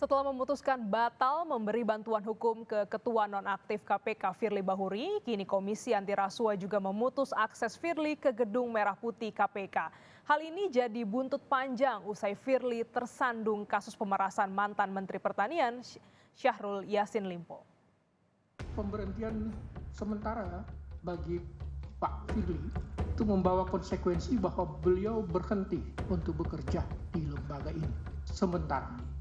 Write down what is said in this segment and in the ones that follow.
Setelah memutuskan batal memberi bantuan hukum ke Ketua Nonaktif KPK Firly Bahuri, kini Komisi Anti Rasuah juga memutus akses Firly ke Gedung Merah Putih KPK. Hal ini jadi buntut panjang usai Firly tersandung kasus pemerasan mantan Menteri Pertanian Syahrul Yassin Limpo. Pemberhentian sementara bagi Pak Firly itu membawa konsekuensi bahwa beliau berhenti untuk bekerja di lembaga ini sementara.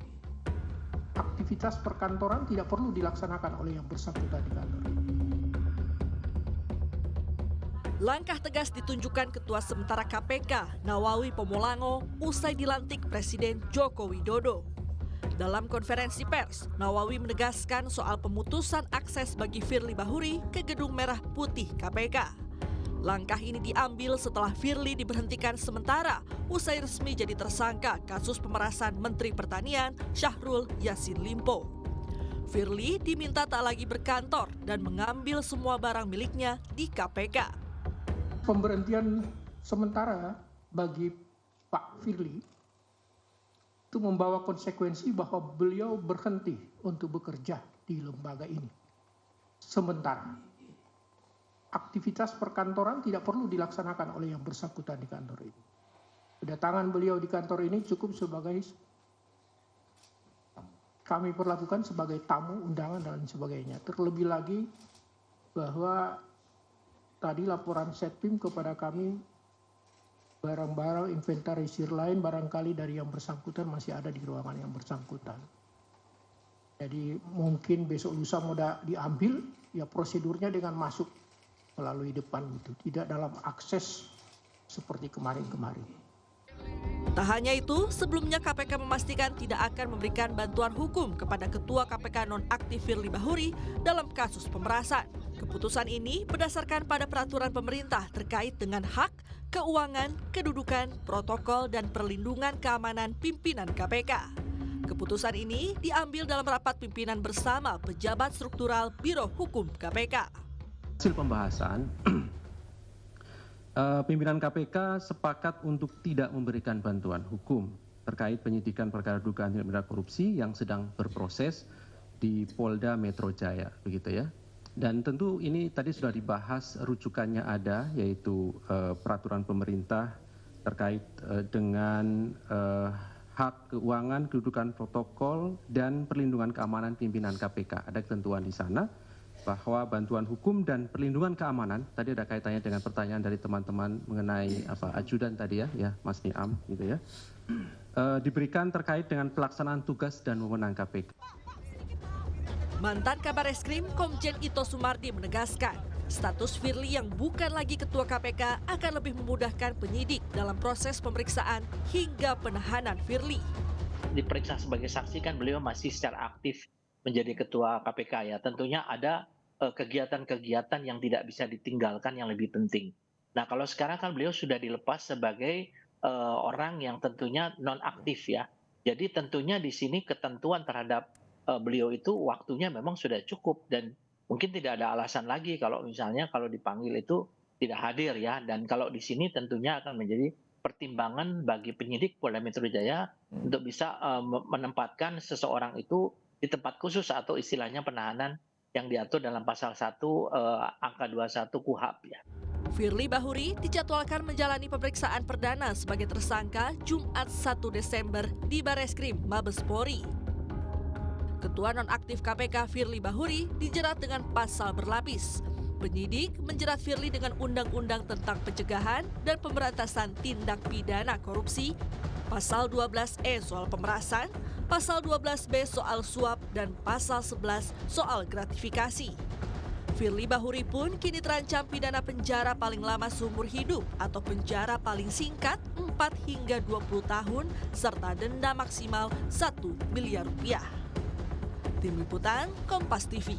Aktivitas perkantoran tidak perlu dilaksanakan oleh yang bersangkutan di kantor. Langkah tegas ditunjukkan Ketua Sementara KPK Nawawi Pomolango usai dilantik Presiden Joko Widodo. Dalam konferensi pers, Nawawi menegaskan soal pemutusan akses bagi Firly Bahuri ke Gedung Merah Putih KPK. Langkah ini diambil setelah Firly diberhentikan sementara usai resmi jadi tersangka kasus pemerasan Menteri Pertanian Syahrul Yassin Limpo. Firly diminta tak lagi berkantor dan mengambil semua barang miliknya di KPK. Pemberhentian sementara bagi Pak Firly itu membawa konsekuensi bahwa beliau berhenti untuk bekerja di lembaga ini sementara. Aktivitas perkantoran tidak perlu dilaksanakan oleh yang bersangkutan di kantor ini. Kedatangan beliau di kantor ini cukup sebagai kami perlakukan sebagai tamu undangan dan sebagainya. Terlebih lagi bahwa tadi laporan Setpim kepada kami barang-barang inventarisir lain barangkali dari yang bersangkutan masih ada di ruangan yang bersangkutan. Jadi mungkin besok lusa mau diambil, ya prosedurnya dengan masuk melalui depan itu, tidak dalam akses seperti kemarin-kemarin. Tak hanya itu, sebelumnya KPK memastikan tidak akan memberikan bantuan hukum kepada Ketua KPK Nonaktif Firly Bahuri dalam kasus pemerasan. Keputusan ini berdasarkan pada peraturan pemerintah terkait dengan hak, keuangan, kedudukan, protokol, dan perlindungan keamanan pimpinan KPK. Keputusan ini diambil dalam rapat pimpinan bersama pejabat struktural Biro Hukum KPK. Hasil pembahasan, pimpinan KPK sepakat untuk tidak memberikan bantuan hukum terkait penyidikan perkara dugaan tindak pidana korupsi yang sedang berproses di Polda Metro Jaya, begitu ya. Dan tentu ini tadi sudah dibahas, rujukannya ada, yaitu peraturan pemerintah terkait dengan hak keuangan, kedudukan protokol, dan perlindungan keamanan pimpinan KPK. Ada ketentuan di sana bahwa bantuan hukum dan perlindungan keamanan, tadi ada kaitannya dengan pertanyaan dari teman-teman mengenai ajudan tadi ya Mas Niam gitu ya, diberikan terkait dengan pelaksanaan tugas dan wewenang KPK. Mantan Kabar Eskrim Komjen Ito Sumardi menegaskan, status Firly yang bukan lagi Ketua KPK akan lebih memudahkan penyidik dalam proses pemeriksaan hingga penahanan Firly. Diperiksa sebagai saksi kan beliau masih secara aktif menjadi Ketua KPK ya, tentunya ada kegiatan-kegiatan yang tidak bisa ditinggalkan yang lebih penting. Nah kalau sekarang kan beliau sudah dilepas sebagai orang yang tentunya non-aktif ya, jadi tentunya di sini ketentuan terhadap beliau itu waktunya memang sudah cukup dan mungkin tidak ada alasan lagi kalau misalnya kalau dipanggil itu tidak hadir ya, dan kalau di sini tentunya akan menjadi pertimbangan bagi penyidik Polda Metro Jaya untuk bisa menempatkan seseorang itu di tempat khusus atau istilahnya penahanan yang diatur dalam pasal 1 angka 21 KUHP ya. Firly Bahuri dijadwalkan menjalani pemeriksaan perdana sebagai tersangka Jumat 1 Desember di Bareskrim Mabes Polri. Ketua Nonaktif KPK Firly Bahuri dijerat dengan pasal berlapis. Penyidik menjerat Firly dengan Undang-Undang tentang Pencegahan dan Pemberantasan Tindak Pidana Korupsi, Pasal 12E soal pemerasan, Pasal 12B soal suap, dan Pasal 11 soal gratifikasi. Firly Bahuri pun kini terancam pidana penjara paling lama seumur hidup atau penjara paling singkat 4 hingga 20 tahun serta denda maksimal 1 miliar rupiah. Tim Liputan Kompas TV.